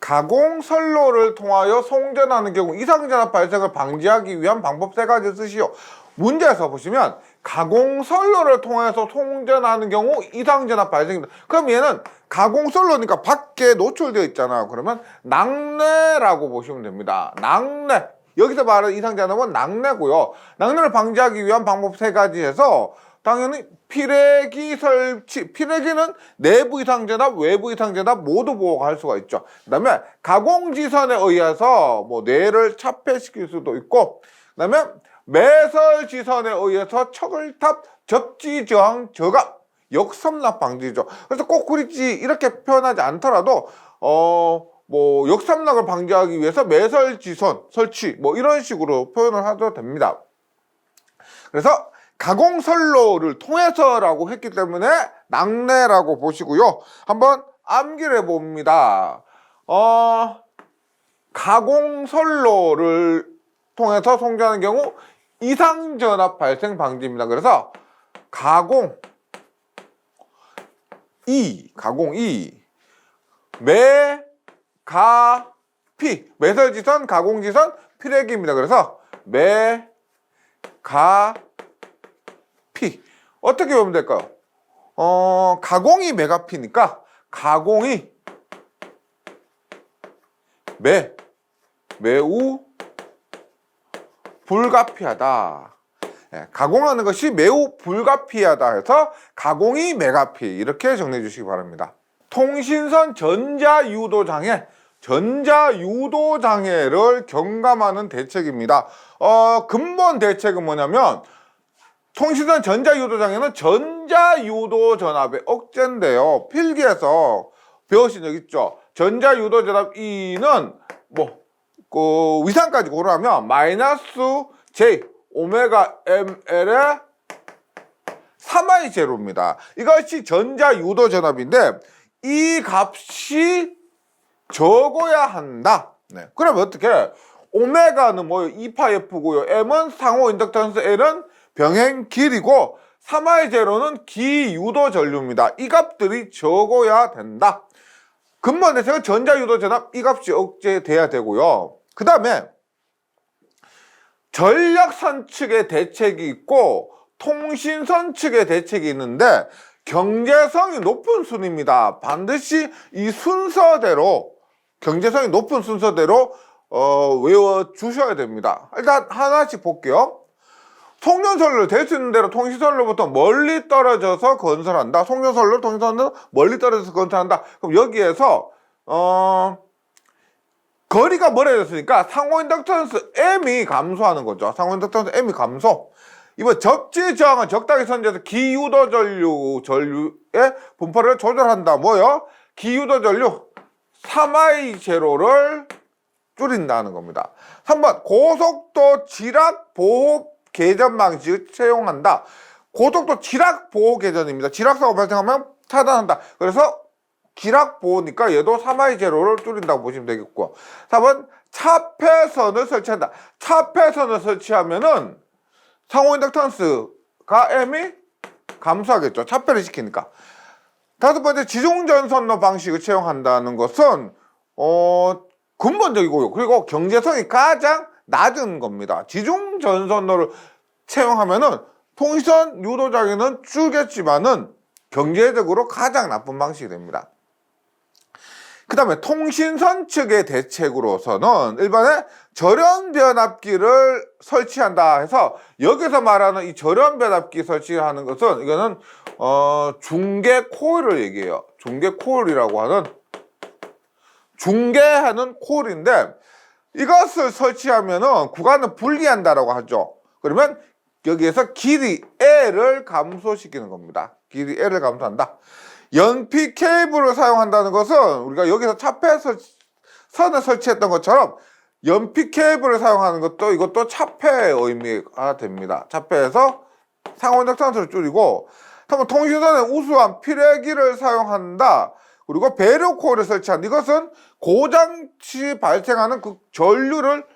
가공선로를 통하여 송전하는 경우 이상전압 발생을 방지하기 위한 방법 3가지 쓰시오. 문제에서 보시면 가공선로를 통해서 송전하는 경우 이상전압 발생입니다. 그럼 얘는 가공선로니까 밖에 노출되어 있잖아. 그러면 낙뢰라고 보시면 됩니다. 낙뢰. 여기서 말하는 이상전압은 낙뢰고요. 낙뢰를 방지하기 위한 방법 3가지에서 당연히 피레기 설치, 피레기는 내부 이상전압, 외부 이상전압 모두 보호할 수가 있죠. 그 다음에 가공지선에 의해서 뭐 뇌를 차폐시킬 수도 있고, 그 다음에 매설지선에 의해서 척을탑, 접지저항, 저감, 역삼락 방지죠. 그래서 꼭 그렇지 이렇게 표현하지 않더라도 뭐 역삼락을 방지하기 위해서 매설지선 설치 뭐 이런 식으로 표현을 하셔도 됩니다. 그래서 가공선로를 통해서라고 했기 때문에 낙뢰라고 보시고요. 한번 암기를 해봅니다. 가공선로를 통해서 송전하는 경우 이상전압 발생 방지입니다. 그래서 가공 2 매가피 매설지선 가공지선 피레기입니다. 그래서 매가피 어떻게 보면 될까요? 가공이 메가피니까 가공이 매우 불가피하다. 가공하는 것이 매우 불가피하다 해서 가공이 메가피 이렇게 정리해 주시기 바랍니다. 통신선 전자유도장애, 전자유도장애를 경감하는 대책입니다. 근본 대책은 뭐냐면 통신선 전자유도장애는 전자유도전압의 억제인데요. 필기에서 배우신 적 있죠? 전자유도전압 E는 위상까지 고르면 마이너스 J 오메가 ml의 3i 제로입니다. 이것이 전자유도전압인데 이 값이 적어야 한다. 네. 그러면 어떻게? 오메가는 뭐요? 2파이F고요. m은 상호 인덕턴스, L은 병행 길이고 3i 제로는 기유도 전류입니다. 이 값들이 적어야 된다. 근본 대책은 전자유도전압 이 값이 억제돼야 되고요. 그 다음에 전력선 측의 대책이 있고 통신선 측의 대책이 있는데 경제성이 높은 순입니다. 반드시 이 순서대로 경제성이 높은 순서대로 외워주셔야 됩니다. 일단 하나씩 볼게요. 송전선로를 될 수 있는 대로 통신선로부터 멀리 떨어져서 건설한다. 송전선로, 통신선로 멀리 떨어져서 건설한다. 그럼 여기에서 거리가 멀어졌으니까 상호인덕턴스 M이 감소하는 거죠. 상호인덕턴스 M이 감소. 이번 접지저항은 적당히 선재해서 기유도 전류의 분포를 조절한다. 뭐요? 기유도 전류 3i 제로를 줄인다는 겁니다. 3번 고속도 지락 보호 개전 방식을 채용한다. 고속도 지락 보호 개전입니다. 지락사고 발생하면 차단한다. 그래서 지락 보호니까 얘도 3i 제로를 줄인다고 보시면 되겠고, 4번 차폐선을 설치한다. 차폐선을 설치하면은 상호 인덕턴스가 M이 감소하겠죠. 차폐를 시키니까. 5번째 지중전선로 방식을 채용한다는 것은 근본적이고요. 그리고 경제성이 가장 낮은 겁니다. 지중전선로를 채용하면은 통신선 유도장애는 줄겠지만은 경제적으로 가장 나쁜 방식이 됩니다. 그 다음에 통신선 측의 대책으로서는 일반에 절연변압기를 설치한다 해서 여기서 말하는 이 절연변압기 설치하는 것은 이거는 중계 코일을 얘기해요. 중계 코일이라고 하는 중계하는 코일인데 이것을 설치하면은 구간을 분리한다라고 하죠. 그러면 여기에서 길이 L을 감소시키는 겁니다. 길이 L을 감소한다. 연피 케이블을 사용한다는 것은 우리가 여기서 차폐선을 설치했던 것처럼 연피 케이블을 사용하는 것도 이것도 차폐의 의미가 됩니다. 차폐에서 상호인덕턴스를 줄이고, 통신선에 우수한 피레기를 사용한다. 그리고 배려 코일을 설치한다. 이것은 고장 시 발생하는 그 전류를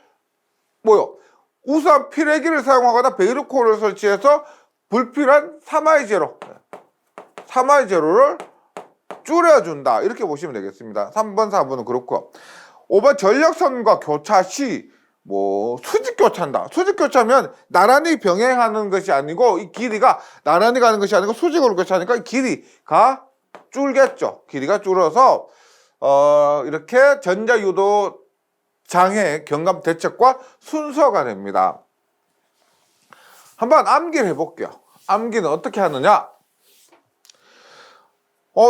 우수한 피레기를 사용하거나 배려 코일을 설치해서 불필요한 3i 제로를 줄여준다. 이렇게 보시면 되겠습니다. 3번, 4번은 그렇고. 5번 전력선과 교차 시 뭐 수직 교차한다. 수직 교차면 나란히 병행하는 것이 아니고 이 길이가 나란히 가는 것이 아니고 수직으로 교차하니까 이 길이가 줄겠죠. 길이가 줄어서 이렇게 전자유도 장애 경감 대책과 순서가 됩니다. 한번 암기를 해볼게요. 암기는 어떻게 하느냐?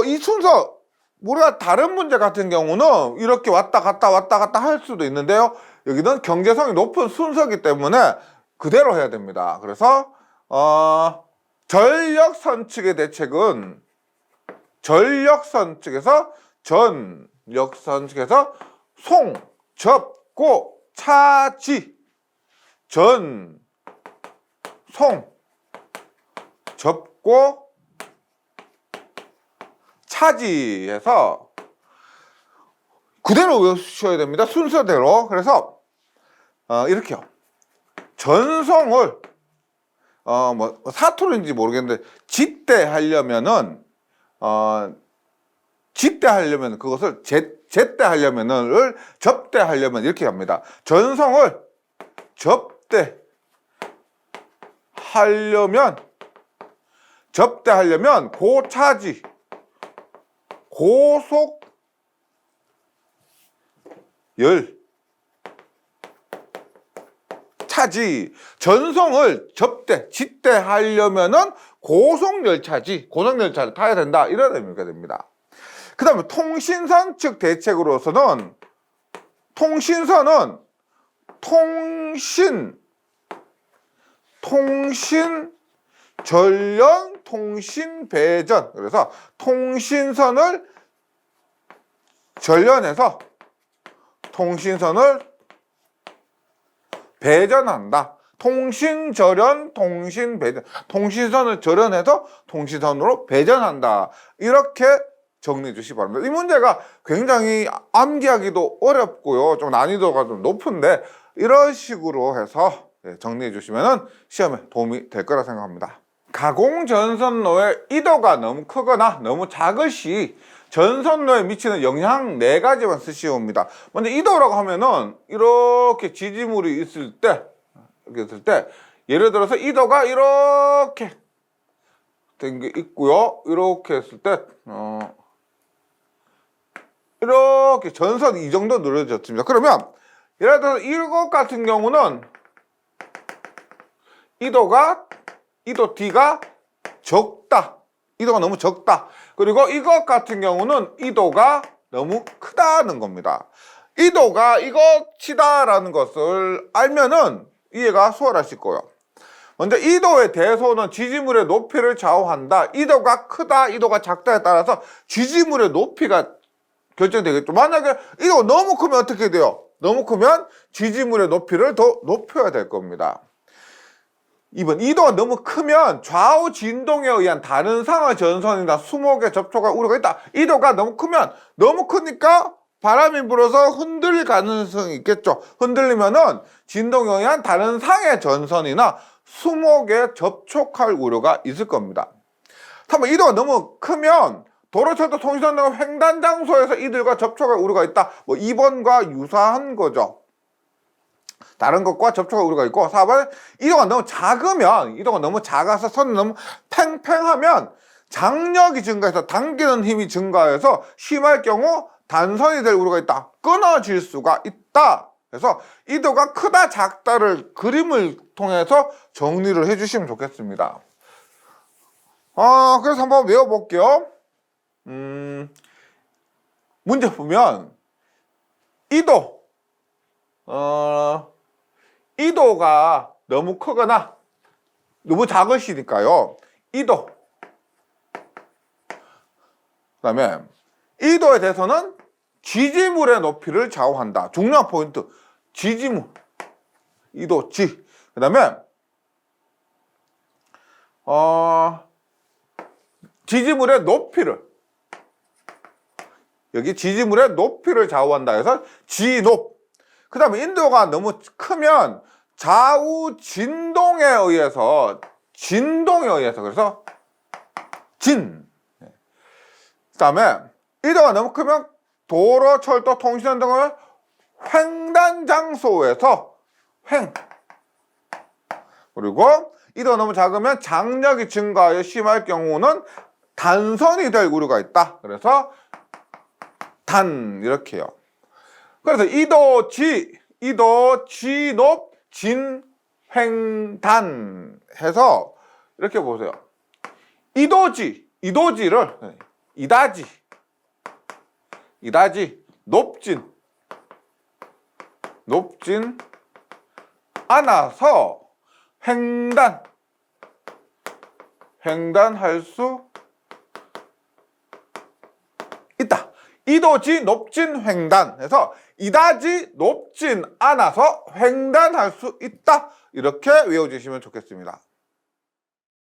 이 순서 우리가 다른 문제 같은 경우는 이렇게 왔다 갔다 할 수도 있는데요. 여기는 경제성이 높은 순서이기 때문에 그대로 해야 됩니다. 그래서 전력선 측의 대책은 전력선 측에서 송, 접, 고, 차, 지. 송, 접고, 차지해서 그대로 외우셔야 됩니다. 순서대로. 그래서 이렇게요. 전송을 뭐 사투리인지 모르겠는데 집대하려면은 그것을 제때하려면을 접대하려면 이렇게 합니다. 전송을 접대하려면 고차지 고속 열 차지. 전송을 집대하려면은 고속열차를 타야 된다. 이런 의미가 됩니다. 그 다음에 통신선 측 대책으로서는 통신선은 전련, 통신, 배전. 그래서 통신선을 전련해서 통신선을 배전한다. 통신전련, 통신배전. 통신선을 전련해서 통신선으로 배전한다. 이렇게 정리해 주시기 바랍니다. 이 문제가 굉장히 암기하기도 어렵고요. 좀 난이도가 좀 높은데 이런 식으로 해서 정리해 주시면 시험에 도움이 될 거라 생각합니다. 가공전선로의 이도가 너무 크거나 너무 작으시 전선로에 미치는 영향 4가지만 쓰시옵니다. 먼저 이도라고 하면은 이렇게 지지물이 있을 때 예를 들어서 이도가 이렇게 된 게 있고요. 이렇게 했을 때 이렇게 전선이 이 정도 늘어졌습니다. 그러면 예를 들어서 이것 같은 경우는 이도 D가 적다. 이도가 너무 적다. 그리고 이것 같은 경우는 이도가 너무 크다는 겁니다. 이도가 이것이다라는 것을 알면은 이해가 수월하실 거예요. 먼저 이도의 대소는 지지물의 높이를 좌우한다. 이도가 크다, 이도가 작다에 따라서 지지물의 높이가 결정되겠죠. 만약에 이도가 너무 크면 어떻게 돼요? 너무 크면 지지물의 높이를 더 높여야 될 겁니다. 2번, 이도가 너무 크면 좌우 진동에 의한 다른 상의 전선이나 수목에 접촉할 우려가 있다. 이도가 너무 크면 너무 크니까 바람이 불어서 흔들릴 가능성이 있겠죠. 흔들리면은 진동에 의한 다른 상의 전선이나 수목에 접촉할 우려가 있을 겁니다. 3번, 이도가 너무 크면 도로철도 통신선 등 횡단 장소에서 이들과 접촉할 우려가 있다. 뭐 2번과 유사한 거죠. 다른 것과 접촉할 우려가 있고, 4번, 이도가 너무 작아서 선이 너무 팽팽하면 장력이 증가해서 당기는 힘이 증가해서 심할 경우 단선이 될 우려가 있다. 끊어질 수가 있다. 그래서 이도가 크다 작다를 그림을 통해서 정리를 해주시면 좋겠습니다. 그래서 한번 외워볼게요. 문제 보면 이도가 너무 크거나 너무 작으시니까요. 이도. 그다음에 이도에 대해서는 지지물의 높이를 좌우한다. 중요한 포인트. 지지물. 이도, 지. 그다음에 지지물의 높이를 여기 지지물의 높이를 좌우한다 해서 지높. 그 다음에 인도가 너무 크면 좌우 진동에 의해서 그래서 그다음에 이도가 너무 크면 도로, 철도, 통신원 등을 횡단 장소에서 그리고 이도가 너무 작으면 장력이 증가하여 심할 경우는 단선이 될 우려가 있다. 그래서 단 이렇게 해요. 그래서 이도, 지, 높, 진, 횡단 해서 이렇게 보세요. 이도지를 이다지, 높진 않아서 횡단할 수 있다. 이도지, 높진, 횡단 해서 이다지, 높진 않아서 횡단할 수 있다. 이렇게 외워주시면 좋겠습니다.